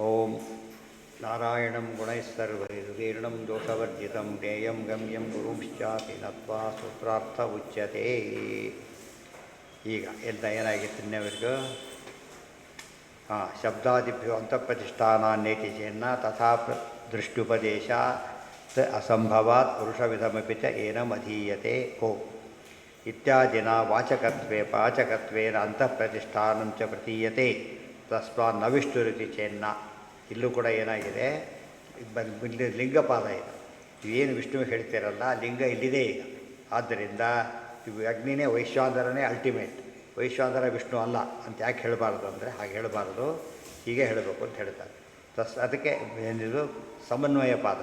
ಓಂ ನಾರಾಯಣಂ ಗುಣೈಸ್ಸರ್ವೈರ್ವೀರ್ಣಂ ದೋಷವರ್ಜಿತಂ ಜ್ಞೇಯಂ ಗಮ್ಯಂ ಗುರುಂಶ್ಚಾಪಿ ನತ್ವಾ ಸೂತ್ರಾರ್ಥ ಉಚ್ಯತೆ. ಈಗ ಏನಾಗಿತ್ತು ಇನ್ನವರೆಗೂ ಶಬ್ದಾದಿಭ್ಯೋ ಅಂತಃಪ್ರತಿಷ್ಠಾನಾನ್ನೇತಿ ಚೇನ್ನ ತಥಾ ದೃಷ್ಟ್ಯುಪದೇಶ ಅಸಂಭವಾತ್ ಪುರುಷವಿಧಮಪಿ ಚ ಏನಮಧೀಯತೆ ಕೋ ಇತ್ಯಾದಿನ ವಾಚಕತ್ವೇನ ಅಂತಃಪ್ರತಿಷ್ಠಾನಂ ಚ ಪ್ರತೀಯತೆ ತಸ್ಮಾನ್ ನವಿಷ್ಠುರಿತಿ ಚೇನ್ನ. ಇಲ್ಲೂ ಕೂಡ ಏನಾಗಿದೆ, ಲಿಂಗಪಾದ ಇದು. ಇವೇನು ವಿಷ್ಣು ಹೇಳ್ತಿರಲ್ಲ, ಲಿಂಗ ಇಲ್ಲಿದೆ ಈಗ. ಆದ್ದರಿಂದ ಇವು ಅಗ್ನಿನೇ ವೈಶ್ವಾನರನೇ ಅಲ್ಟಿಮೇಟ್, ವೈಶ್ವಾನರ ವಿಷ್ಣು ಅಲ್ಲ ಅಂತ ಯಾಕೆ ಹೇಳಬಾರ್ದು ಅಂದರೆ, ಹಾಗೆ ಹೇಳಬಾರ್ದು, ಹೀಗೆ ಹೇಳಬೇಕು ಅಂತ ಹೇಳ್ತಾರೆ. ಅದಕ್ಕೆ ಏನಿದು ಸಮನ್ವಯ ಪಾದ.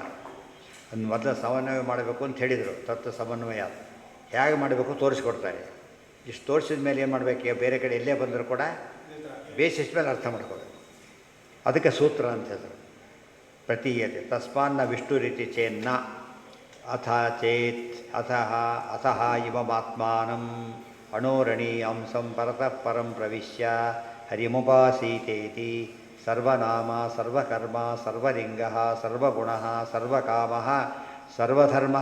ಒಂದು ಮೊದಲು ಸಮನ್ವಯ ಮಾಡಬೇಕು ಅಂತ ಹೇಳಿದರು. ತತ್ವ ಸಮನ್ವಯ ಹೇಗೆ ಮಾಡಬೇಕು ತೋರಿಸ್ಕೊಡ್ತಾರೆ. ಇಷ್ಟು ತೋರಿಸಿದ ಮೇಲೆ ಏನು ಮಾಡಬೇಕು, ಬೇರೆ ಕಡೆ ಎಲ್ಲೇ ಬಂದರೂ ಕೂಡ ಬೇಸಿಸ್ ಮೇಲೆ ಅರ್ಥ ಮಾಡ್ಕೋಬೇಕು. ಅದಕ್ಕೆ ಸೂತ್ರ ಅಂತ ಹೇಳಿದ್ರು. ಪ್ರತೀಯತೆ ತಸ್ಮಾನ್ನ ವಿಷ್ಣು ರೀತಿ ಚೇನ್ನ ಅಥ ಚೇತ್ ಅಥಃ ಇವಮಾತ್ಮಾನಂ ಅಣೋರಣೀಯಾಂಸಂ ಪರತಃ ಪರಂ ಪ್ರವಿಶ್ಯ ಹರಿಮುಪಾಸೀತೇತಿ ಸರ್ವನಾಮ ಸರ್ವಕರ್ಮ ಸರ್ವಲಿಂಗ ಸರ್ವಗುಣ ಸರ್ವಕಾಮ ಸರ್ವಧರ್ಮ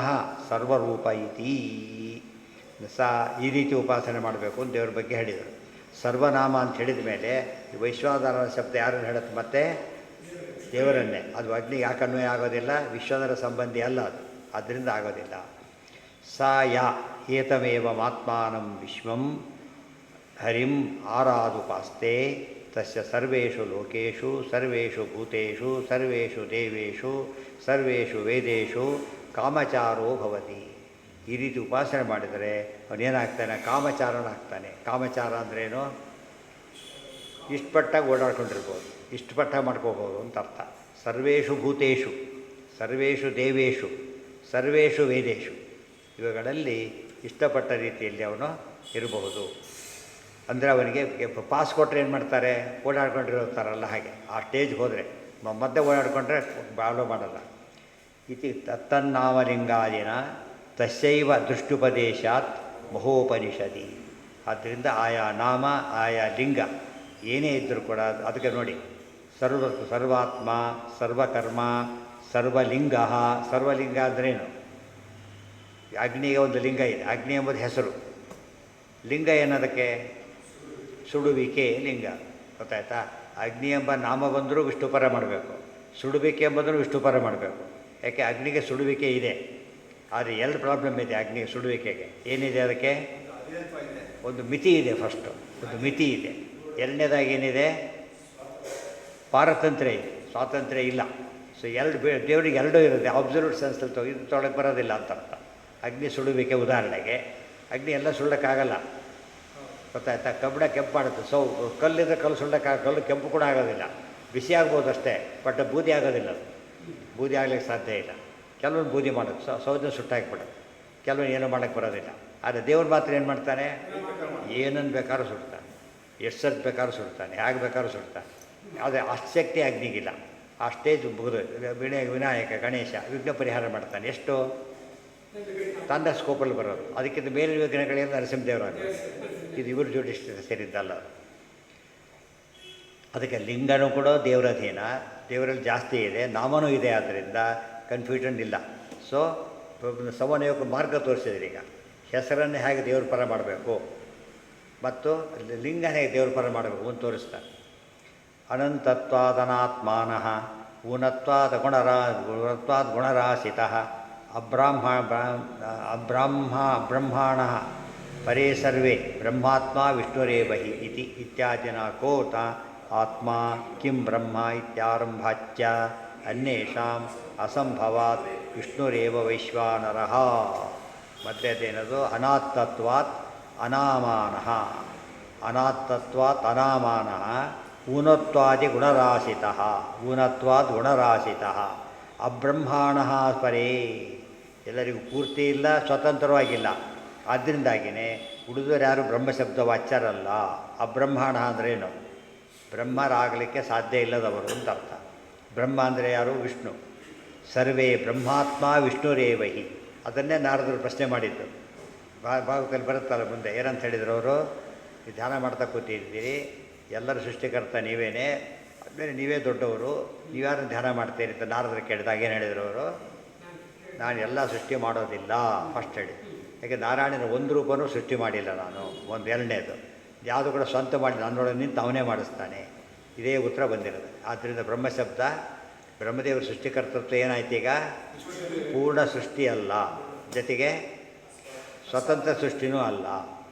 ಸರ್ವರೂಪ ಇತಿ. ಈ ರೀತಿ ಉಪಾಸನೆ ಮಾಡಬೇಕು ಅಂತ ದೇವ್ರ ಬಗ್ಗೆ ಹೇಳಿದರು. ಸರ್ವನಾಮ ಅಂತ ಹೇಳಿದ ಮೇಲೆ ವೈಶ್ವಾನರ ಶಬ್ದ ಯಾರನ್ನು ಹೇಳುತ್ತೆ, ಮತ್ತೆ ದೇವರನ್ನೇ. ಅದು ಅಗ್ನಿಗೆ ಯಾಕೆ ಅನ್ವಯ ಆಗೋದಿಲ್ಲ, ವಿಶ್ವಾನರ ಸಂಬಂಧಿ ಅಲ್ಲ ಅದು, ಆದ್ದರಿಂದ ಆಗೋದಿಲ್ಲ. ಸಾ ಯಾ ಏತಮೇವಮಾತ್ಮಾನಂ ವಿಶ್ವಂ ಹರಿಂ ಆರಾದುಪಾಸ್ತೆ ತಸ್ಯ ಸರ್ವೇಷು ಲೋಕೇಶು ಸರ್ವೇಷು ಭೂತೇಷು ಸರ್ವೇಷು ದೇವೇಷು ಸರ್ವೇಷು ವೇದೇಷು ಕಾಮಚಾರೋ ಭವತಿ. ಈ ರೀತಿ ಉಪಾಸನೆ ಮಾಡಿದರೆ ಅವನೇನಾಗ್ತಾನೆ, ಕಾಮಚಾರನಾಗ್ತಾನೆ. ಕಾಮಚಾರ ಅಂದ್ರೇನು, ಇಷ್ಟಪಟ್ಟಾಗಿ ಓಡಾಡ್ಕೊಂಡಿರ್ಬೋದು, ಇಷ್ಟಪಟ್ಟಾಗಿ ಮಾಡ್ಕೋಬೋದು ಅಂತ ಅರ್ಥ. ಸರ್ವೇಷು ಭೂತೇಷು ಸರ್ವೇಷು ದೇವೇಶು ಸರ್ವೇಷು ವೇದೇಶು, ಇವುಗಳಲ್ಲಿ ಇಷ್ಟಪಟ್ಟ ರೀತಿಯಲ್ಲಿ ಅವನು ಇರಬಹುದು. ಅಂದರೆ ಅವನಿಗೆ ಪಾಸ್ ಕೊಟ್ಟರೆ ಏನು ಮಾಡ್ತಾರೆ, ಓಡಾಡ್ಕೊಂಡಿರ್ತಾರಲ್ಲ ಹಾಗೆ. ಆ ಸ್ಟೇಜ್ಗೆ ಹೋದರೆ ಮಧ್ಯೆ ಓಡಾಡ್ಕೊಂಡ್ರೆ ಬಾಳೋ ಮಾಡಲ್ಲ. ಇತಿ ತತ್ತನ್ನಾಮಲಿಂಗಾದಿನ ತಸ್ಯೈವ ದೃಷ್ಟ್ಯುಪದೇಶಾತ್ ಮಹೋಪನಿಷದಿ. ಆದ್ದರಿಂದ ಆಯಾ ನಾಮ ಆಯಾ ಲಿಂಗ ಏನೇ ಇದ್ದರೂ ಕೂಡ ಅದಕ್ಕೆ ನೋಡಿ, ಸರ್ವಾತ್ಮ ಸರ್ವಕರ್ಮ ಸರ್ವಲಿಂಗ. ಸರ್ವಲಿಂಗ ಅಂದ್ರೇನು, ಅಗ್ನಿಗೆ ಒಂದು ಲಿಂಗ ಇದೆ, ಅಗ್ನಿ ಎಂಬುದು ಹೆಸರು. ಲಿಂಗ ಏನದಕ್ಕೆ, ಸುಡುವಿಕೆ ಲಿಂಗ. ಗೊತ್ತಾಯ್ತಾ? ಅಗ್ನಿ ಎಂಬ ನಾಮ ಬಂದರೂ ವಿಷ್ಣುಪರ ಮಾಡಬೇಕು, ಸುಡುವಿಕೆ ಎಂಬುದನ್ನು ವಿಷ್ಣುಪರ ಮಾಡಬೇಕು. ಯಾಕೆ, ಅಗ್ನಿಗೆ ಸುಡುವಿಕೆ ಇದೆ. ಆದರೆ ಎರಡು ಪ್ರಾಬ್ಲಮ್ ಇದೆ ಅಗ್ನಿಗೆ ಸುಡುವಿಕೆಗೆ. ಏನಿದೆ ಅದಕ್ಕೆ, ಒಂದು ಮಿತಿ ಇದೆ. ಫಸ್ಟು ಒಂದು ಮಿತಿ ಇದೆ. ಎರಡನೇದಾಗಿ ಏನಿದೆ, ಪಾರತಂತ್ರ್ಯ ಇದೆ, ಸ್ವಾತಂತ್ರ್ಯ ಇಲ್ಲ. ಸೊ ದೇವರಿಗೆ ಎರಡೂ ಇರುತ್ತೆ. ಅಬ್ಸಲ್ಯೂಟ್ ಸೆನ್ಸಲ್ಲಿ ಇದು ತೊಳಗೆ ಬರೋದಿಲ್ಲ ಅಂತ ಅರ್ಥ. ಅಗ್ನಿ ಸುಡುವಿಕೆ ಉದಾಹರಣೆಗೆ, ಅಗ್ನಿ ಎಲ್ಲ ಸುಳ್ಳಕ್ಕಾಗಲ್ಲ. ಗೊತ್ತಾಯ್ತಾ? ಕಬ್ಬಣ ಕೆಂಪು ಮಾಡುತ್ತೆ. ಕಲ್ಲಿದ್ರೆ ಕಲ್ಲು ಕಲ್ಲು ಕೆಂಪು ಕೂಡ ಆಗೋದಿಲ್ಲ. ಬಿಸಿ ಆಗ್ಬೋದು ಅಷ್ಟೇ, ಬಟ್ ಬೂದಿ ಆಗೋದಿಲ್ಲ. ಅದು ಬೂದಿ ಆಗ್ಲಿಕ್ಕೆ ಸಾಧ್ಯ ಇಲ್ಲ. ಕೆಲವೊಂದು ಬೂದಿ ಮಾಡೋದು, ಸೌದನ್ನು ಸುಟ್ಟಾಕಿಬಿಡೋದು. ಕೆಲವೊಂದು ಏನೂ ಮಾಡೋಕ್ಕೆ ಬರೋದಿಲ್ಲ. ಆದರೆ ದೇವ್ರು ಮಾತ್ರ ಏನು ಮಾಡ್ತಾನೆ, ಏನನ್ನು ಬೇಕಾದ್ರೂ ಸುಡ್ತಾನೆ, ಎಷ್ಟು ಸರ್ತಿ ಬೇಕಾದ್ರೂ ಸುಡ್ತಾನೆ, ಹೇಗೆ ಬೇಕಾದ್ರೂ ಸುಡ್ತಾನೆ. ಆದರೆ ಅಷ್ಟು ಶಕ್ತಿ ಅಗ್ನಿಗಿಲ್ಲ. ಆ ಸ್ಟೇಜ್ ಮುಗಿದು ವಿನಾಯಕ ಗಣೇಶ ವಿಘ್ನ ಪರಿಹಾರ ಮಾಡ್ತಾನೆ. ಎಷ್ಟು ತನ್ನ ಸ್ಕೋಪಲ್ಲಿ ಬರೋದು. ಅದಕ್ಕಿಂತ ಬೇರೆ ವಿಘ್ನಗಳೆಲ್ಲ ನರಸಿಂಹದೇವರಾಗ. ಇದು ಇವ್ರ ಜೋಡಿ ಸೇರಿದ್ದಲ್ಲ. ಅದಕ್ಕೆ ಲಿಂಗನೂ ಕೂಡ ದೇವರಧೀನ, ದೇವರಲ್ಲಿ ಜಾಸ್ತಿ ಇದೆ, ನಾಮನೂ ಇದೆ. ಆದ್ದರಿಂದ ಕನ್ಫ್ಯೂಷನ್ ಇಲ್ಲ. ಸೊ ಸಮನ್ವಯಕ್ಕೆ ಮಾರ್ಗ ತೋರಿಸಿದ್ರೆ ಈಗ ಹೆಸರನ್ನೇ ಹೇಗೆ ದೇವ್ರ ಪರ ಮಾಡಬೇಕು ಮತ್ತು ಲಿಂಗನ ಹೇಗೆ ದೇವ್ರ ಪರ ಮಾಡಬೇಕು ಅಂತ ತೋರಿಸ್ತಾರೆ. ಅನಂತತ್ವಾದನಾತ್ಮಾನಃ ಊನತ್ವಾದ ಗುಣತ್ವಾದ್ ಗುಣರಾಶಿತಃ ಅಬ್ರಹ್ಮಾಣ ಪರೇ ಸರ್ವೇ ಬ್ರಹ್ಮಾತ್ಮ ವಿಷ್ಣುರೇವ ಹಿ ಇತಿ ಇತ್ಯಾದಿನ ಕೋತ ಆತ್ಮ ಕಿಂ ಬ್ರಹ್ಮ ಇತ್ಯಾರಂಭಾಚ್ಯ ಅನ್ಯೇಷಾಂ ಅಸಂಭವಾತ್ ವಿಷ್ಣುರೇವ ವೈಶ್ವಾನರಃ. ಮಧ್ಯದೇನದು, ಅನಾತ್ತತ್ವಾತ್ ಅನಾಮಾನಃ. ಅನಾತ್ತತ್ವಾತ್ ಅನಾಮಾನಃ ಊನತ್ವಾದಿ ಗುಣರಾಶಿತಃ. ಊನತ್ವಾದ್ ಗುಣರಾಶಿತಃ ಅಬ್ರಹ್ಮಾಣಃ ಪರೇ. ಎಲ್ಲರಿಗೂ ಪೂರ್ತಿ ಇಲ್ಲ, ಸ್ವತಂತ್ರವಾಗಿಲ್ಲ. ಆದ್ದರಿಂದಾಗಿಯೇ ಉಳಿದವರು ಯಾರು ಬ್ರಹ್ಮಶಬ್ದ ವಾಚ್ಯರಲ್ಲ. ಅಬ್ರಹ್ಮಾಣ ಅಂದ್ರೇನು, ಬ್ರಹ್ಮರಾಗಲಿಕ್ಕೆ ಸಾಧ್ಯ ಇಲ್ಲದವರು ಅಂತ ಅರ್ಥ. ಬ್ರಹ್ಮ ಅಂದರೆ ಯಾರು, ವಿಷ್ಣು. ಸರ್ವೇ ಬ್ರಹ್ಮಾತ್ಮ ವಿಷ್ಣುರೇವಹಿ. ಅದನ್ನೇ ನಾರದರು ಪ್ರಶ್ನೆ ಮಾಡಿದ್ದು. ಭಾಗವತದಲ್ಲಿ ಬರುತ್ತಲ್ಲ ಮುಂದೆ. ಏನಂತ ಹೇಳಿದ್ರು ಅವರು, ಧ್ಯಾನ ಮಾಡ್ತಾ ಕೂತಿದ್ದೀರಿ, ಎಲ್ಲರ ಸೃಷ್ಟಿಕರ್ತ ನೀವೇನೇ, ಆದಮೇಲೆ ನೀವೇ ದೊಡ್ಡವರು, ನೀವ್ಯಾರು ಧ್ಯಾನ ಮಾಡ್ತೀರಿ ಅಂತ ನಾರದರು ಕೇಳಿದಾಗ ಏನು ಹೇಳಿದರು ಅವರು? ನಾನು ಎಲ್ಲ ಸೃಷ್ಟಿ ಮಾಡೋದಿಲ್ಲ ಫಸ್ಟ್ ಹೇಳಿ. ಯಾಕೆ ನಾರಾಯಣನ ಒಂದು ರೂಪನೂ ಸೃಷ್ಟಿ ಮಾಡಿಲ್ಲ ನಾನು. ಒಂದು ಎರಡನೇದು ಯಾವುದು ಕೂಡ ಸ್ವಂತ ಮಾಡಿ ನನ್ನೊಳಗೆ ನಿಂತು ಅವನೇ ಮಾಡಿಸ್ತಾನೆ. ಇದೇ ಉತ್ತರ ಬಂದಿರೋದು. ಆದ್ದರಿಂದ ಬ್ರಹ್ಮಶಬ್ದ ಬ್ರಹ್ಮದೇವರ ಸೃಷ್ಟಿಕರ್ತೃತ್ವ ಏನಾಯ್ತು ಈಗ? ಪೂರ್ಣ ಸೃಷ್ಟಿ ಅಲ್ಲ, ಜೊತೆಗೆ ಸ್ವತಂತ್ರ ಸೃಷ್ಟಿನೂ ಅಲ್ಲ.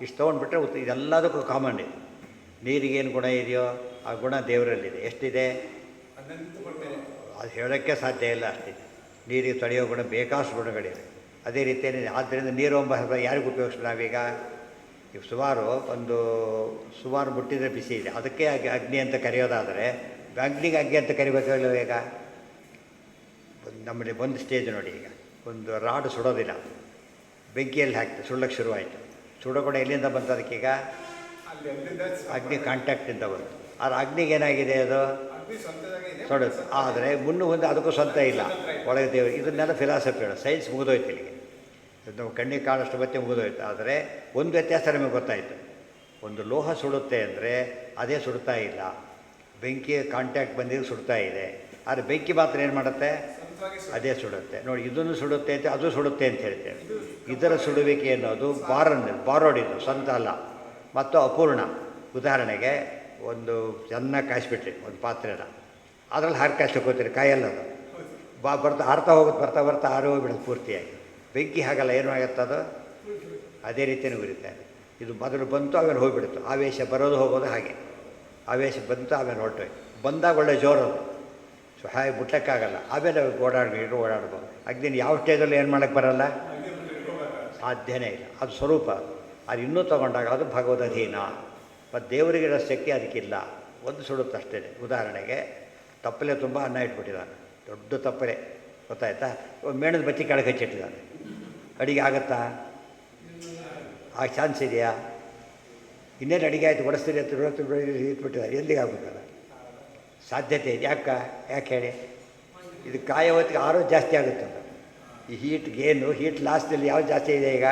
ಇಷ್ಟು ತೊಗೊಂಡ್ಬಿಟ್ರೆ ಇದೆಲ್ಲದಕ್ಕೂ ಕಾಮನ್ ಇದೆ. ನೀರಿಗೇನು ಗುಣ ಇದೆಯೋ ಆ ಗುಣ ದೇವರಲ್ಲಿದೆ. ಎಷ್ಟಿದೆ ಅದು ಹೇಳೋಕ್ಕೆ ಸಾಧ್ಯ ಇಲ್ಲ, ಅಷ್ಟಿದೆ. ನೀರಿಗೆ ತೊಳೆಯೋ ಗುಣ ಬೇಕಾಷ್ಟು ಗುಣಗಳಿವೆ. ಅದೇ ರೀತಿಯೇ ಆದ್ದರಿಂದ ನೀರೊಂಬ ಯಾರಿಗೂ ಉಪಯೋಗಿಸ್ತೀವಿ ನಾವೀಗ? ಈಗ ಸುಮಾರು ಮುಟ್ಟಿದರೆ ಬಿಸಿ ಇದೆ, ಅದಕ್ಕೆ ಅಗ್ನಿ ಅಂತ ಕರೆಯೋದಾದರೆ ಅಗ್ನಿಗೆ ಅಗ್ನಿ ಅಂತ ಕರಿಬೇಕಲ್ಲ. ಈಗ ನಮ್ಮಲ್ಲಿ ಒಂದು ಸ್ಟೇಜ್ ನೋಡಿ, ಈಗ ಒಂದು ರಾಡು ಸುಡೋದಿಲ್ಲ, ಬೆಂಕಿಯಲ್ಲಿ ಹಾಕ್ತದೆ, ಸುಳ್ಳಕ್ಕೆ ಶುರುವಾಯಿತು. ಸುಡೋ ಕೂಡ ಎಲ್ಲಿಂದ ಬಂತು? ಅದಕ್ಕೀಗ ಅಗ್ನಿ ಕಾಂಟ್ಯಾಕ್ಟಿಂದ ಬಂತು. ಆದರೆ ಅಗ್ನಿಗೆ ಏನಾಗಿದೆ? ಅದು ಸುಡುತ್ತೆ. ಆದರೆ ಮುಂದೆ ಅದಕ್ಕೂ ಸ್ವಂತ ಇಲ್ಲ, ಒಳಗೆ ದೇವರು. ಇದನ್ನೆಲ್ಲ ಫಿಲಾಸಫಿ ಹೇಳೋದು. ಸೈನ್ಸ್ ಮುಗಿದೋಯ್ತು ಇಲ್ಲಿಗೆ, ನಾವು ಕಣ್ಣಿಗೆ ಕಾಣಷ್ಟು ಮತ್ತೆ ಮುಗಿದೋಯ್ತು. ಆದರೆ ಒಂದು ವ್ಯತ್ಯಾಸ ನಮಗೆ ಗೊತ್ತಾಯಿತು. ಒಂದು ಲೋಹ ಸುಡುತ್ತೆ ಅಂದರೆ ಅದೇ ಸುಡ್ತಾ ಇಲ್ಲ, ಬೆಂಕಿಯ ಕಾಂಟ್ಯಾಕ್ಟ್ ಬಂದಿದ್ದು ಸುಡ್ತಾ ಇದೆ. ಆದರೆ ಬೆಂಕಿ ಮಾತ್ರ ಏನು ಮಾಡುತ್ತೆ? ಅದೇ ಸುಡುತ್ತೆ. ನೋಡಿ, ಇದನ್ನು ಸುಡುತ್ತೆ ಅಂತ ಅದು ಸುಡುತ್ತೆ ಅಂತ ಹೇಳ್ತೇವೆ. ಇದರ ಸುಡುವಿಕೆ ಅನ್ನೋದು ಬಾರೋಡಿದ್ದು, ಸ್ವಂತ ಅಲ್ಲ ಮತ್ತು ಅಪೂರ್ಣ. ಉದಾಹರಣೆಗೆ ಒಂದು ಚೆನ್ನಾಗಿ ಕಾಯಿಸ್ಬಿಟ್ರಿ ಒಂದು ಪಾತ್ರೆನ, ಅದರಲ್ಲಿ ಹಾರು ಕಾಯಿಸ್ಕೋತೀರಿ, ಕಾಯಲ್ಲದು ಆರ್ತಾ ಹೋಗುತ್ತೆ, ಬರ್ತಾ ಹಾರು ಹೋಗ್ಬಿಡೋದು ಪೂರ್ತಿಯಾಗಿ. ಬೆಂಕಿ ಹಾಗಲ್ಲ, ಏನು ಆಗುತ್ತೆ ಅದು ಅದೇ ರೀತಿಯೇ ಉರಿತಾರೆ. ಇದು ಮೊದಲು ಬಂತು ಆಮೇಲೆ ಹೋಗಿಬಿಡ್ತು. ಆವೇಶ ಬರೋದು ಹೋಗೋದು ಹಾಗೆ. ಆವೇಶ ಬಂತು ಆಮೇಲೆ ಹೊರಟೋಯ್ತು. ಬಂದಾಗ ಒಳ್ಳೆ ಜೋರದು, ಸೊ ಹಾಗೆ ಮುಟ್ಟಕ್ಕಾಗಲ್ಲ. ಆಮೇಲೆ ಓಡಾಡ್ಬೋದು. ಅಗ್ನಿನ ಯಾವ ಸ್ಟೇಜಲ್ಲಿ ಏನು ಮಾಡೋಕ್ಕೆ ಬರಲ್ಲ, ಸಾಧ್ಯನೇ ಇಲ್ಲ. ಅದು ಸ್ವರೂಪ. ಅದು ಇನ್ನೂ ತೊಗೊಂಡಾಗ ಅದು ಭಗವದಧೀನ. ಮತ್ತು ದೇವರಿಗಿರೋ ಶಕ್ತಿ ಅದಕ್ಕಿಲ್ಲ. ಒಂದು ಸುಡುತ್ತೆ ಅಷ್ಟೇ. ಉದಾಹರಣೆಗೆ ತಪ್ಪಲೆ ತುಂಬ ಅನ್ನ ಇಟ್ಬಿಟ್ಟಿದ್ದಾನೆ, ದೊಡ್ಡ ತಪ್ಪಲೆ, ಗೊತ್ತಾಯ್ತಾ? ಮೇಣದ ಬಚ್ಚಿ ಕೆಳಗೆ ಹಚ್ಚಿಟ್ಟಿದ್ದಾನೆ, ಅಡುಗೆ ಆಗುತ್ತಾ? ಆ ಚಾನ್ಸ್ ಇದೆಯಾ? ಇನ್ನೇನು ಅಡುಗೆ ಆಯಿತು, ಬಡಿಸ್ತೀರಿ ಅಂತ ಇಟ್ಬಿಟ್ಟಿದ್ದಾರೆ, ಎಲ್ಲಿಗೆ ಆಗುತ್ತಲ್ಲ? ಸಾಧ್ಯತೆ ಇದೆ. ಯಾಕೆ ಹೇಳಿ? ಇದು ಕಾಯೋ ಹೊತ್ತಿಗೆ ಆರೋಗ್ಯ ಜಾಸ್ತಿ ಆಗುತ್ತಲ್ಲ. ಈ ಹೀಟ್ ಗೇನು, ಹೀಟ್ ಲಾಸ್ದಲ್ಲಿ ಯಾವ್ದು ಜಾಸ್ತಿ ಇದೆ? ಈಗ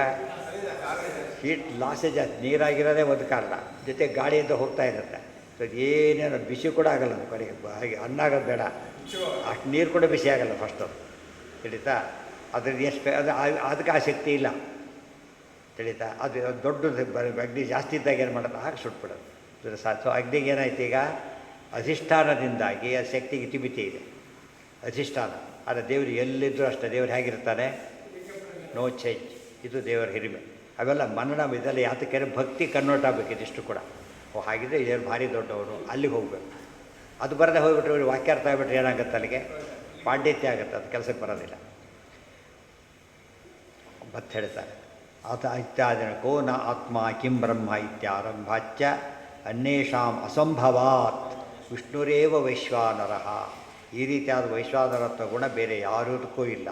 ಹೀಟ್ ಲಾಸೇ ಜಾಸ್ತಿ. ನೀರಾಗಿರೋದೇ ಒಂದು ಕಾರಣ, ಜೊತೆ ಗಾಳಿಯಿಂದ ಹೋಗ್ತಾ ಇರುತ್ತೆ. ಸೊ ಏನೇನು ಬಿಸಿ ಕೂಡ ಆಗಲ್ಲ ನಮ್ಮ ಕಡೆಗೆ. ಹಾಗೆ ಅನ್ನ ಆಗೋದು ಬೇಡ, ಅಷ್ಟು ನೀರು ಕೂಡ ಬಿಸಿ ಆಗಲ್ಲ ಫಸ್ಟು, ತಿಳಿತಾ? ಅದ್ರದ್ದು ಎಷ್ಟು ಅದಕ್ಕೆ ಆ ಶಕ್ತಿ ಇಲ್ಲ, ತಿಳಿತಾ? ಅದು ದೊಡ್ಡದು ಅಗ್ನಿ ಜಾಸ್ತಿ ಇದ್ದಾಗ ಏನು ಮಾಡೋದು? ಹಾಗೆ ಸುಟ್ಬಿಡೋದು. ಸೊ ಅಗ್ನಿಗೆ ಏನಾಯ್ತು ಈಗ? ಅಧಿಷ್ಠಾನದಿಂದಾಗಿ ಆ ಶಕ್ತಿಗೆ ಇತಿಮಿತಿ ಇದೆ, ಅಧಿಷ್ಠಾನ. ಆದರೆ ದೇವರು ಎಲ್ಲಿದ್ದರೂ ಅಷ್ಟೇ. ದೇವರು ಹೇಗಿರ್ತಾನೆ? No change. ಇದು ದೇವರ ಹಿರಿಮೆ. ಅವೆಲ್ಲ ಮನನ ಇದೆಲ್ಲ ಯಾತಕ್ಕೆ? ಭಕ್ತಿ ಕನ್ವರ್ಟ್ ಆಗಬೇಕು ಇದಿಷ್ಟು ಕೂಡ. ಹಾಗಿದ್ರೆ ದೇವ್ರು ಭಾರಿ ದೊಡ್ಡವನು, ಅಲ್ಲಿಗೆ ಹೋಗಬೇಕು. ಅದು ಬರದೆ ಹೋಗ್ಬಿಟ್ರೆ ವಾಕ್ಯಾರ್ಥ ಆಗಿಬಿಟ್ರೆ ಏನಾಗುತ್ತೆ? ಅಲ್ಲಿಗೆ ಪಾಂಡಿತ್ಯ ಆಗುತ್ತೆ, ಅದು ಕೆಲಸಕ್ಕೆ ಬರೋದಿಲ್ಲ. ಮತ್ತೆ ಹೇಳ್ತಾರೆ, ಇತ್ಯಾದಿನ ಕೋ ನ ಆತ್ಮ ಕಿಂ ಬ್ರಹ್ಮ ಇತ್ಯಾರಂಭಾಚ್ಯ ಅನ್ಯೇಷಾಂ ಅಸಂಭವಾತ್ ವಿಷ್ಣುರೇವ ವೈಶ್ವಾನರಃ. ಈ ರೀತಿಯಾದ ವೈಶ್ವಾನರತ್ವ ಗುಣ ಬೇರೆ ಯಾರದಕ್ಕೂ ಇಲ್ಲ.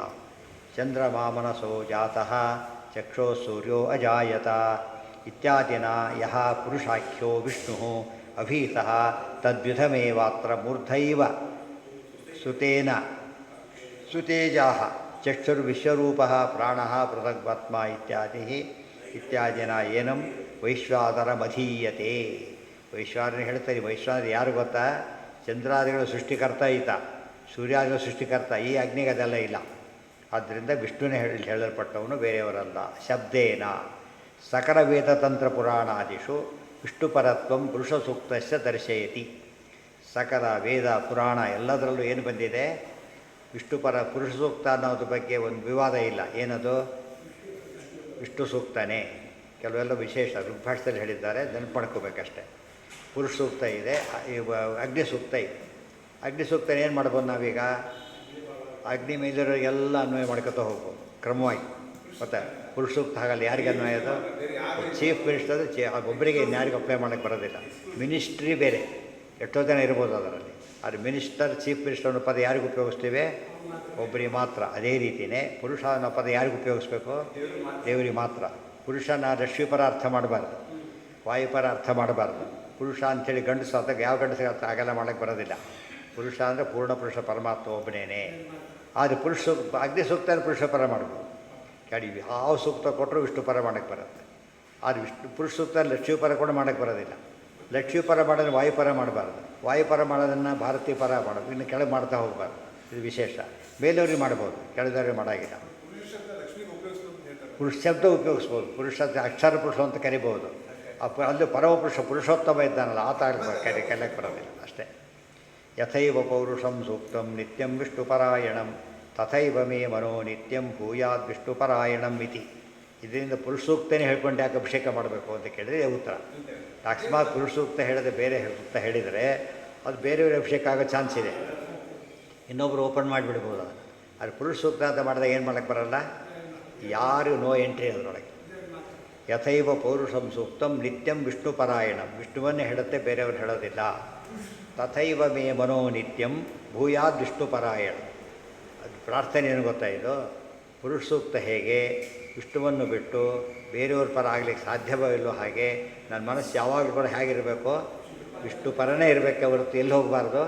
ಚಂದ್ರಮಾ ಮನಸೋ ಜಾತಃ ಚಕ್ಷೋ ಸೂರ್ಯೋ ಅಜಾಯತ ಇತ್ಯಾದಿನ ಯಹ ಪುರುಷಾಖ್ಯೋ ವಿಷ್ಣು ಅಭೀತಃ ತದ್ವಿಧಮೇವಾತ್ರ ಮೂರ್ಧೈವ ಸುತೇನ ಸುತೇಜಾಃ ಚಕ್ಷುರ್ವಿಶ್ವರೂಪಃ ಪ್ರಾಣಃ ಪೃಥಗ್ವಾತ್ಮ ಇತ್ಯಾದಿನ ಏನಂ ವೈಶ್ವಾನರಮಧೀಯತೆ. ವೈಶ್ವಾನರ ಹೇಳ್ತಾರೆ. ವೈಶ್ವಾನರ ಯಾರು ಗೊತ್ತಾ? ಚಂದ್ರಾದಿಗಳ ಸೃಷ್ಟಿಕರ್ತ ಈತ, ಸೂರ್ಯಾದಿಗಳ ಸೃಷ್ಟಿಕರ್ತ. ಈ ಅಗ್ನಿಗೆ ಅದೆಲ್ಲ ಇಲ್ಲ. ಆದ್ದರಿಂದ ವಿಷ್ಣುನೇ ಹೇಳಲ್ಪಟ್ಟವನು, ಬೇರೆಯವರಲ್ಲ. ಶಬ್ದೇನ ಸಕಲ ವೇದತಂತ್ರ ಪುರಾಣಾದಿಷು ವಿಷ್ಣುಪರತ್ವಂ ಪುರುಷ ಸೂಕ್ತಸ್ಯ ದರ್ಶಯತಿ. ಸಕಲ ವೇದ ಪುರಾಣ ಎಲ್ಲದರಲ್ಲೂ ಏನು ಬಂದಿದೆ? ವಿಷ್ಣುಪರ ಪುರುಷ ಸೂಕ್ತ ಅನ್ನೋದ್ರ ಬಗ್ಗೆ ಒಂದು ವಿವಾದ ಇಲ್ಲ. ಏನದು? ವಿಷ್ಣು ಸೂಕ್ತನೇ. ಕೆಲವೆಲ್ಲ ವಿಶೇಷ ಋಗ್ಭಾಷೆಯಲ್ಲಿ ಹೇಳಿದ್ದಾರೆ, ನೆನಪು ಮಾಡ್ಕೋಬೇಕಷ್ಟೆ. ಪುರುಷ ಸೂಕ್ತ ಇದೆ, ಅಗ್ನಿ ಸೂಕ್ತ ಇದೆ. ಅಗ್ನಿ ಸೂಕ್ತನ ಏನು ಮಾಡ್ಬೋದು ನಾವೀಗ? ಅಗ್ನಿ ಮೇಲಿರೋರಿಗೆಲ್ಲ ಅನ್ವಯ ಮಾಡ್ಕೊತಾ ಹೋಗ್ಬೋದು ಕ್ರಮವಾಗಿ. ಮತ್ತು ಪುರುಷ ಸೂಕ್ತ ಹಾಗಲ್ಲ. ಯಾರಿಗೆ ಅನ್ವಯ ಅದು? ಚೀಫ್ ಮಿನಿಸ್ಟರ್ ಒಬ್ಬರಿಗೆ ಇನ್ಯಾರಿಗೆ ಅಪ್ಲೈ ಮಾಡೋಕ್ಕೆ ಬರೋದಿಲ್ಲ. ಮಿನಿಸ್ಟ್ರಿ ಬೇರೆ, ಎಷ್ಟೋ ಜನ ಇರ್ಬೋದು ಅದರಲ್ಲಿ. ಆದರೆ ಮಿನಿಸ್ಟರ್, ಚೀಫ್ ಮಿನಿಸ್ಟರ್ ಅನ್ನೋ ಪದ ಯಾರಿಗೆ ಉಪಯೋಗಿಸ್ತೀವಿ? ಒಬ್ಬರಿಗೆ ಮಾತ್ರ. ಅದೇ ರೀತಿಯೇ ಪುರುಷ ಅನ್ನೋ ಪದ ಯಾರಿಗೆ ಉಪಯೋಗಿಸ್ಬೇಕು? ದೇವರಿಗೆ ಮಾತ್ರ. ಪುರುಷನ ಲಕ್ಷ್ಮೀಪರ ಅರ್ಥ ಮಾಡಬಾರ್ದು, ವಾಯುಪರ ಅರ್ಥ ಮಾಡಬಾರ್ದು. ಪುರುಷ ಅಂಥೇಳಿ ಗಂಡಸು ಆದಾಗ ಯಾವ ಗಂಡಸಿಗೆ ಅರ್ಥ ಹಾಗೆಲ್ಲ ಮಾಡೋಕ್ಕೆ ಬರೋದಿಲ್ಲ. ಪುರುಷ ಅಂದರೆ ಪೂರ್ಣ ಪುರುಷ ಪರಮಾತ್ಮ ಒಬ್ಬನೇನೆ. ಆದರೆ ಪುರುಷ ಅಗ್ನಿ ಸೂಕ್ತ ಪುರುಷ ಪರ ಮಾಡ್ಬೋದು. ಕೆಡಿ ಯಾವ ಸೂಕ್ತ ಕೊಟ್ಟರು ವಿಷ್ಣು ಪರ ಮಾಡೋಕ್ಕೆ ಬರುತ್ತೆ. ಆದರೆ ಪುರುಷ ಸೂಕ್ತ ಲಕ್ಷ್ಮೀಪರ ಕೂಡ ಮಾಡೋಕ್ಕೆ ಬರೋದಿಲ್ಲ. ಲಕ್ಷ್ಮೀಪರ ಮಾಡಿದ್ರೆ ವಾಯುಪರ ಮಾಡಬಾರ್ದು, ವಾಯುಪರ ಮಾಡೋದನ್ನು ಭಾರತೀಯ ಪರ ಮಾಡೋದು, ಇನ್ನು ಕೆಳಗೆ ಮಾಡ್ತಾ ಹೋಗ್ಬಾರ್ದು. ಇದು ವಿಶೇಷ. ಮೇಲವ್ರಿಗೆ ಮಾಡ್ಬೋದು, ಕೆಳದವ್ರಿಗೆ ಮಾಡೋಂಗಿಲ್ಲ. ಪುರುಷ ಶಬ್ದ ಉಪಯೋಗಿಸ್ಬೋದು. ಪುರುಷ ಅಕ್ಷರ ಪುರುಷ ಅಂತ ಕರಿಬೋದು. ಅಲ್ಲಿ ಪರಮಪುರುಷ ಪುರುಷೋತ್ತಮ ಇದ್ದಾನಲ್ಲ ಆತ ಕೆಳಕ್ಕೆ ಬರೋದಿಲ್ಲ ಅಷ್ಟೇ. ಯಥೈವ ಪೌರುಷಂ ಸೂಕ್ತಂ ನಿತ್ಯಂ ವಿಷ್ಣುಪರಾಯಣಂ ತಥೈವ ಮೇ ಮನೋ ನಿತ್ಯಂ ಭೂಯಾದ್ ವಿಷ್ಣುಪರಾಯಣಂ ಇತಿ. ಇದರಿಂದ ಪುರುಷ ಸೂಕ್ತನೇ ಹೇಳ್ಕೊಂಡು ಯಾಕೆ ಅಭಿಷೇಕ ಮಾಡಬೇಕು ಅಂತ ಕೇಳಿದರೆ ಉತ್ತರ. ಅಕಸ್ಮಾತ್ ಪುರುಷ ಸೂಕ್ತ ಹೇಳದೆ ಬೇರೆ ಸೂಕ್ತ ಹೇಳಿದರೆ ಅದು ಬೇರೆಯವ್ರ ಅಭಿಷೇಕ ಆಗೋ ಚಾನ್ಸ್ ಇದೆ. ಇನ್ನೊಬ್ಬರು ಓಪನ್ ಮಾಡಿಬಿಡ್ಬೋದು ಅದನ್ನು. ಅದು ಪುರುಷ ಸೂಕ್ತ ಅಂತ ಮಾಡಿದಾಗ ಏನು ಮಾಡೋಕ್ಕೆ ಬರೋಲ್ಲ, ಯಾರು ನೋ ಎಂಟ್ರಿ ಅದರೊಳಗೆ. ಯಥೈವ ಪೌರುಷಂ ಸೂಕ್ತಂ ನಿತ್ಯಂ ವಿಷ್ಣುಪರಾಯಣಂ, ವಿಷ್ಣುವನ್ನೇ ಹೇಳುತ್ತೆ, ಬೇರೆಯವ್ರು ಹೇಳೋದಿಲ್ಲ. ತಥೈವ ಮೇ ಮನೋ ನಿತ್ಯಂ ಭೂಯಾದ್ ವಿಷ್ಣುಪರಾಯಣ. ಅದು ಪ್ರಾರ್ಥನೆ ಏನು ಗೊತ್ತಾ, ಇದು ಪುರುಷ ಸೂಕ್ತ ಹೇಗೆ ವಿಷ್ಣುವನ್ನು ಬಿಟ್ಟು ಬೇರೆಯವ್ರ ಪರ ಆಗಲಿಕ್ಕೆ ಸಾಧ್ಯವೋ ಇಲ್ಲೋ ಹಾಗೆ ನನ್ನ ಮನಸ್ಸು ಯಾವಾಗಲೂ ಕೂಡ ಹೇಗಿರಬೇಕು, ವಿಷ್ಣು ಪರನೇ ಇರಬೇಕೆ ಹೊರತು ಎಲ್ಲಿ ಹೋಗಬಾರ್ದು,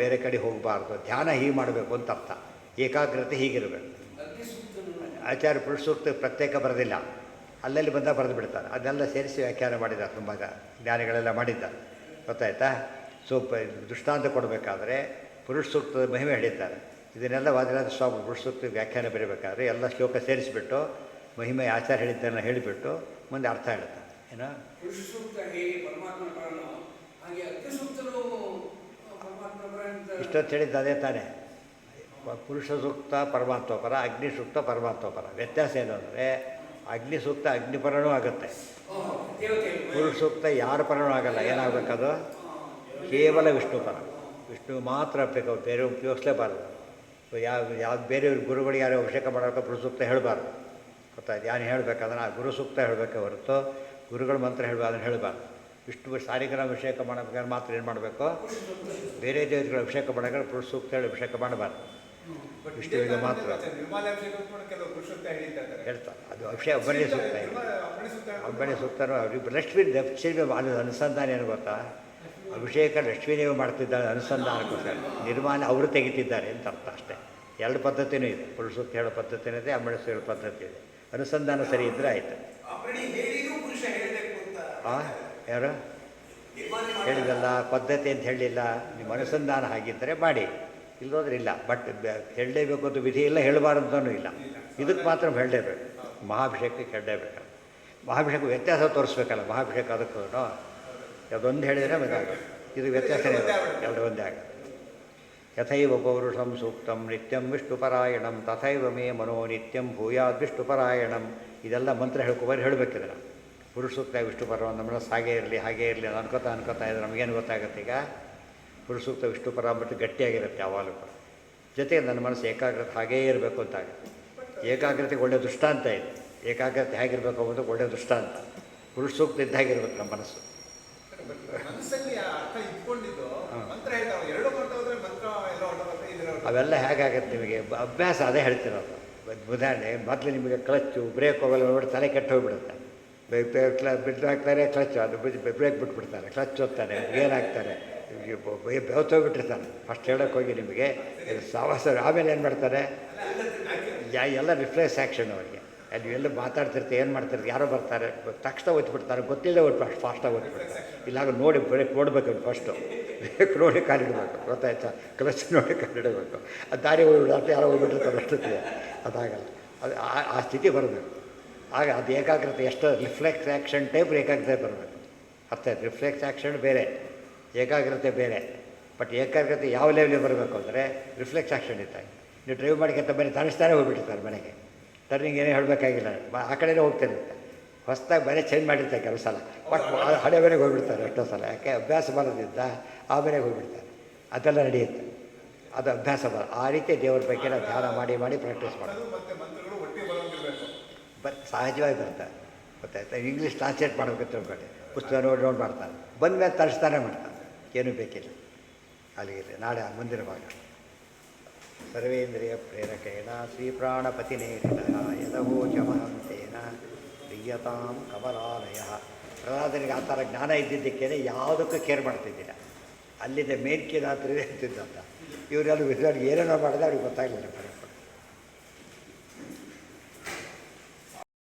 ಬೇರೆ ಕಡೆ ಹೋಗಬಾರ್ದು. ಧ್ಯಾನ ಹೀಗೆ ಮಾಡಬೇಕು ಅಂತ ಅರ್ಥ. ಏಕಾಗ್ರತೆ ಹೀಗಿರಬೇಕು. ಆಚಾರ್ಯ ಪುರುಷ ಸೂಕ್ತ ಪ್ರತ್ಯೇಕ ಬರೆದಿಲ್ಲ, ಅಲ್ಲಲ್ಲಿ ಬಂದ ಬರೆದು ಬಿಡ್ತಾರೆ. ಅದನ್ನೆಲ್ಲ ಸೇರಿಸಿ ವ್ಯಾಖ್ಯಾನ ಮಾಡಿದ್ದಾರೆ, ತುಂಬ ಜ್ಞಾನಿಗಳೆಲ್ಲ ಮಾಡಿದ್ದಾರೆ, ಗೊತ್ತಾಯ್ತಾ. ಸೊ ದೃಷ್ಟಾಂತ ಕೊಡಬೇಕಾದ್ರೆ ಪುರುಷ ಸೂಕ್ತದ ಮಹಿಮೆ ಹೇಳಿದ್ದಾರೆ. ಇದನ್ನೆಲ್ಲ ವಾದಿರಾಜ ಸ್ವಾಮಿ ಪುರುಷ ಸೂಕ್ತ ವ್ಯಾಖ್ಯಾನ ಬರೀಬೇಕಾದ್ರೆ ಎಲ್ಲ ಶ್ಲೋಕ ಸೇರಿಸಿಬಿಟ್ಟು ಮಹಿಮೆ ಆಚಾರ ಹೇಳಿದ್ದನ್ನು ಹೇಳಿಬಿಟ್ಟು ಮುಂದೆ ಅರ್ಥ ಹೇಳ್ತಾರೆ. ಏನೋ ಇಷ್ಟೊತ್ತು ಹೇಳಿದ್ದು ಅದೇ ತಾನೇ. ಪುರುಷ ಸೂಕ್ತ ಪರಮಾತ್ಮ ಪರ, ಅಗ್ನಿ ಸೂಕ್ತ ಪರಮಾತ್ಮ ಪರ. ವ್ಯತ್ಯಾಸ ಏನು ಅಂದರೆ ಅಗ್ನಿ ಸೂಕ್ತ ಅಗ್ನಿಪರನೂ ಆಗುತ್ತೆ, ಪುರುಷ ಸೂಕ್ತ ಯಾರ ಪರನೂ ಆಗಲ್ಲ. ಏನಾಗಬೇಕದು ಕೇವಲ ವಿಷ್ಣು ಪರ, ವಿಷ್ಣು ಮಾತ್ರ ಬೇಕು, ಬೇರೆ ಉಪಯೋಗಿಸಲೇಬಾರ್ದು. ಯಾವ್ದು ಬೇರೆಯವ್ರ ಗುರುಗಳಿಗೆ ಯಾರು ಅಭಿಷೇಕ ಮಾಡೋಕೆ ಪುರುಷ ಸೂಕ್ತ ಹೇಳಬಾರ್ದು, ಗೊತ್ತಾಯ್ತು. ಯಾರು ಹೇಳಬೇಕಾದ್ರೆ ಆ ಗುರು ಸೂಕ್ತ ಹೇಳಬೇಕೆ ಹೊರತು ಗುರುಗಳ ಮಂತ್ರ ಹೇಳಬಾರ್ದು, ಅದನ್ನು ಹೇಳಬಾರ್ದು. ವಿಷ್ಣು ಸಾರಿಗಳ ಅಭಿಷೇಕ ಮಾಡಬೇಕಾದ್ರೆ ಮಾತ್ರ ಏನು ಮಾಡಬೇಕು, ಬೇರೆ ದೇವತೆಗಳ ಅಭಿಷೇಕ ಮಾಡೋಕೆ ಪುರುಷ ಸೂಕ್ತ ಹೇಳಿ ಅಭಿಷೇಕ ಮಾಡಬಾರ್ದು, ವಿಷ್ಣುವಿಗೆ ಮಾತ್ರ ಹೇಳ್ತಾರೆ. ಅದು ಅಭಿಷೇಕ ಒಬ್ಬನೇ ಸೂಕ್ತ, ಒಬ್ಬನೇ ಸೂಕ್ತನೂ ಅವ್ರಿಗೆ ಲಕ್ಷ್ಮೀ ಅದು ಅನುಸಂಧಾನ ಏನು ಗೊತ್ತಾ, ಅಭಿಷೇಕ ಲಕ್ಷ್ಮೀದೇವಿ ಮಾಡ್ತಿದ್ದಾರೆ ಅನುಸಂಧಾನಕ್ಕೋಸ್ಕರ, ನಿರ್ಮಾಣ ಅವರು ತೆಗಿತಿದ್ದಾರೆ ಅಂತ ಅರ್ಥ ಅಷ್ಟೇ. ಎರಡು ಪದ್ಧತಿನೂ ಇದೆ, ಪುರುಷ ಸೂಕ್ತ ಹೇಳೋ ಪದ್ಧತಿನೂ ಇದೆ, ಅಮ್ಮಣಿಸು ಹೇಳೋ ಪದ್ಧತಿ ಇದೆ. ಅನುಸಂಧಾನ ಸರಿ ಇದ್ದರೆ ಆಯಿತು. ಯಾರು ಹೇಳಿದಲ್ಲ ಪದ್ಧತಿ ಅಂತ ಹೇಳಲಿಲ್ಲ, ನಿಮ್ಮ ಅನುಸಂಧಾನ ಹಾಗಿದ್ದರೆ ಮಾಡಿ, ಇಲ್ಲೋದ್ರೆ ಇಲ್ಲ. ಬಟ್ ಹೇಳಲೇಬೇಕು ಅಂತ ವಿಧಿ ಇಲ್ಲ, ಹೇಳಬಾರ್ದು ಇಲ್ಲ. ಇದಕ್ಕೆ ಮಾತ್ರ ಹೇಳಲೇಬೇಕು, ಮಹಾಭಿಷೇಕಕ್ಕೆ ಹೇಳಲೇಬೇಕು. ಮಹಾಭಿಷೇಕ ವ್ಯತ್ಯಾಸ ತೋರಿಸ್ಬೇಕಲ್ಲ, ಮಹಾಭಿಷೇಕ ಅದಕ್ಕೂ ಅದೊಂದು ಹೇಳಿದರೆ ಮತ್ತಾಗುತ್ತೆ. ಇದು ವ್ಯತ್ಯಾಸನೇ ಎರಡು ಒಂದೇ ಆಗುತ್ತೆ. ಯಥೈವ ಪೌರುಷಂ ಸೂಕ್ತಂ ನಿತ್ಯಂ ವಿಷ್ಣುಪರಾಯಣಂ ತಥೈವ ಮೇ ಮನೋ ನಿತ್ಯಂ ಭೂಯಾದ್ ವಿಷ್ಣುಪರಾಯಣಂ. ಇದೆಲ್ಲ ಮಂತ್ರ ಹೇಳಬೇಕಿದ್ರೆ ಪುರುಷ ಸೂಕ್ತ ವಿಷ್ಣುಪರ ನಮ್ಮ ಮನಸ್ಸು ಹಾಗೇ ಇರಲಿ ಹಾಗೇ ಇರಲಿ ಅನ್ಕೋತಾ ಇದ್ರೆ ನಮಗೇನು ಗೊತ್ತಾಗುತ್ತೆ, ಈಗ ಪುರುಷ ಸೂಕ್ತ ವಿಷ್ಣುಪರ ಅಂದ್ಬಿಟ್ಟು ಗಟ್ಟಿಯಾಗಿರುತ್ತೆ ಯಾವಾಗಲೂ ಕೂಡ. ಜೊತೆಗೆ ನನ್ನ ಮನಸ್ಸು ಏಕಾಗ್ರತೆ ಹಾಗೇ ಇರಬೇಕು ಅಂತ ಆಗುತ್ತೆ. ಏಕಾಗ್ರತೆಗೆ ಒಳ್ಳೆಯ ದೃಷ್ಟಾಂತ ಇದೆ. ಏಕಾಗ್ರತೆ ಹೇಗಿರಬೇಕು ಅನ್ನೋದು ಒಳ್ಳೆಯ ದೃಷ್ಟಾಂತ. ಪುರುಷ ಸೂಕ್ತ ಇದ್ದಾಗಿರ್ಬೇಕು ನಮ್ಮ ಮನಸ್ಸು. ಅವೆಲ್ಲ ಹೇಗಾಗತ್ತೆ ನಿಮಗೆ ಅಭ್ಯಾಸ, ಅದೇ ಹೇಳ್ತಿರೋದು. ಉದಾಹರಣೆ ಮೊದಲು ನಿಮಗೆ ಕ್ಲಚ್ಚು ಬ್ರೇಕ್ ಹೋಗಲ್ಲ ನೋಡಿ ತಲೆ ಕೆಟ್ಟು ಹೋಗಿಬಿಡುತ್ತೆ. ಬಿಟ್ಟು ಹಾಕ್ತಾರೆ ಕ್ಲಚ್ಚು, ಅದು ಬ್ರೇಕ್ ಬಿಟ್ಬಿಡ್ತಾರೆ, ಕ್ಲಚ್ ಹೋಗ್ತಾರೆ, ಏನಾಗ್ತಾರೆ ಬೆವತ್ತೋಗ್ಬಿಟ್ಟಿರ್ತಾನೆ. ಫಸ್ಟ್ ಹೇಳೋಕ್ಕೆ ಹೋಗಿ ನಿಮಗೆ ಸಾವಾಸ. ಆಮೇಲೆ ಏನು ಮಾಡ್ತಾರೆ, ಎಲ್ಲ ರಿಫ್ಲೆಕ್ಸ್ ಆ್ಯಕ್ಷನ್ ಅವರಿಗೆ. ಅಲ್ಲಿ ಎಲ್ಲ ಮಾತಾಡ್ತಿರ್ತೀವಿ, ಏನು ಮಾಡ್ತಿರ್ತೀವಿ, ಯಾರೋ ಬರ್ತಾರೆ ತಕ್ಷಣ ಓದ್ಬಿಡ್ತಾರೆ, ಗೊತ್ತಿಲ್ಲದೆ ಓದ್ಬಿಟ್ಟು ಫಾಸ್ಟಾಗಿ ಓದ್ಬಿಡ್ತಾರೆ. ಇಲ್ಲಾಗ ನೋಡಿ ಬ್ರೇಕ್ ನೋಡ್ಬೇಕು, ಫಸ್ಟು ಬ್ರೇಕ್ ನೋಡಿ ಕಾಲಿಡಬೇಕು, ಗೊತ್ತಾಯ್ತಾ, ಕ್ಲಚ್ ನೋಡಿ ಕಾಲಿಡಬೇಕು. ಅದು ದಾರಿ ಹೋಗ್ಬಿಟ್ಟು ಯಾರೋ ಹೋಗ್ಬಿಟ್ಟಿರ್ತಾರೆ ಅಷ್ಟೊತ್ತಿಗೆ, ಅದಾಗಲ್ಲ. ಅದು ಆ ಸ್ಥಿತಿ ಬರಬೇಕು. ಆಗ ಅದು ಏಕಾಗ್ರತೆ ಎಷ್ಟು ರಿಫ್ಲೆಕ್ಸ್ ಆ್ಯಕ್ಷನ್ ಟೈಪ್ ಏಕಾಗ್ರತೆ ಬರಬೇಕು. ಅರ್ಥ ಆಯ್ತು, ರಿಫ್ಲೆಕ್ಸ್ ಆ್ಯಕ್ಷನ್ ಬೇರೆ, ಏಕಾಗ್ರತೆ ಬೇರೆ. ಬಟ್ ಏಕಾಗ್ರತೆ ಯಾವ ಲೆವೆಲಿಗೆ ಬರಬೇಕು ಅಂದರೆ ರಿಫ್ಲೆಕ್ಸ್ ಆ್ಯಕ್ಷನ್ ಇದ್ದಾಗ. ನೀವು ಡ್ರೈವ್ ಮಾಡಿಕಂತ ಬನ್ನಿ ತಣಿಸ್ತಾನೆ ಹೋಗ್ಬಿಟ್ಟಿರ್ತಾರೆ ಮನೆಗೆ, ಟರ್ನಿಂಗ್ ಏನೇ ಹೇಳಬೇಕಾಗಿಲ್ಲ, ಆ ಕಡೆಯೇ ಹೋಗ್ತಿರುತ್ತೆ. ಹೊಸದಾಗಿ ಮನೆ ಚೇಂಜ್ ಮಾಡಿರ್ತಾರೆ ಕೆಲವು ಸಲ, ಬಟ್ ಹಳೆ ಮನೆಗೆ ಹೋಗ್ಬಿಡ್ತಾರೆ ಎಷ್ಟೋ ಸಲ. ಯಾಕೆ ಅಭ್ಯಾಸ ಬರೋದ್ರಿಂದ ಆ ಮನೆಗೆ ಹೋಗ್ಬಿಡ್ತಾರೆ. ಅದೆಲ್ಲ ನಡೆಯುತ್ತೆ, ಅದು ಅಭ್ಯಾಸ ಆ ರೀತಿ ದೇವರ ಬಗ್ಗೆ ನಾವು ಧ್ಯಾನ ಮಾಡಿ ಪ್ರಾಕ್ಟೀಸ್ ಮಾಡೋದು. ಸಹಜವಾಗಿ ಬರ್ತಾರೆ, ಗೊತ್ತಾಯ್ತಾ. ಇಂಗ್ಲೀಷ್ ಟ್ರಾನ್ಸ್ಲೇಟ್ ಮಾಡಬೇಕು ತಿಳ್ಕೊಂಡು ಪುಸ್ತಕ ನೋಡಿ ಮಾಡ್ತಾನೆ, ಬಂದ ಮೇಲೆ ತರಿಸ್ತಾನೆ ಮಾಡ್ತಾನೆ, ಏನೂ ಬೇಕಿಲ್ಲ. ಅಲ್ಲಿಗೆ ನಾಳೆ ಮುಂದಿನ ಭಾಗ. ಸರ್ವೇಂದ್ರಿಯ ಪ್ರೇರಕೇಣ ಶ್ರೀಪ್ರಾಣಪತಿನೇರಿತ ಯದವೋಚಮಹಂತೇನ ಪ್ರಿಯತಾಂ ಕಮಲಾಲಯ. ಪ್ರಹ್ಲಾದನಿಗೆ ಆ ಥರ ಜ್ಞಾನ ಇದ್ದಿದ್ದಕ್ಕೇನೆ ಯಾವುದಕ್ಕೂ ಕೇರ್ ಮಾಡ್ತಿದ್ದಿಲ್ಲ. ಅಲ್ಲಿದ್ದ ಮೇಲ್ಕಿನ ಹತ್ರ ಇರ್ತಿದ್ದಂತ. ಇವರೆಲ್ಲ ವಿದ್ವಾನ್ ಏನೇನೋ ಮಾಡಿದ್ರೆ ಅವ್ರಿಗೆ ಗೊತ್ತಾಗಲಿಲ್ಲ.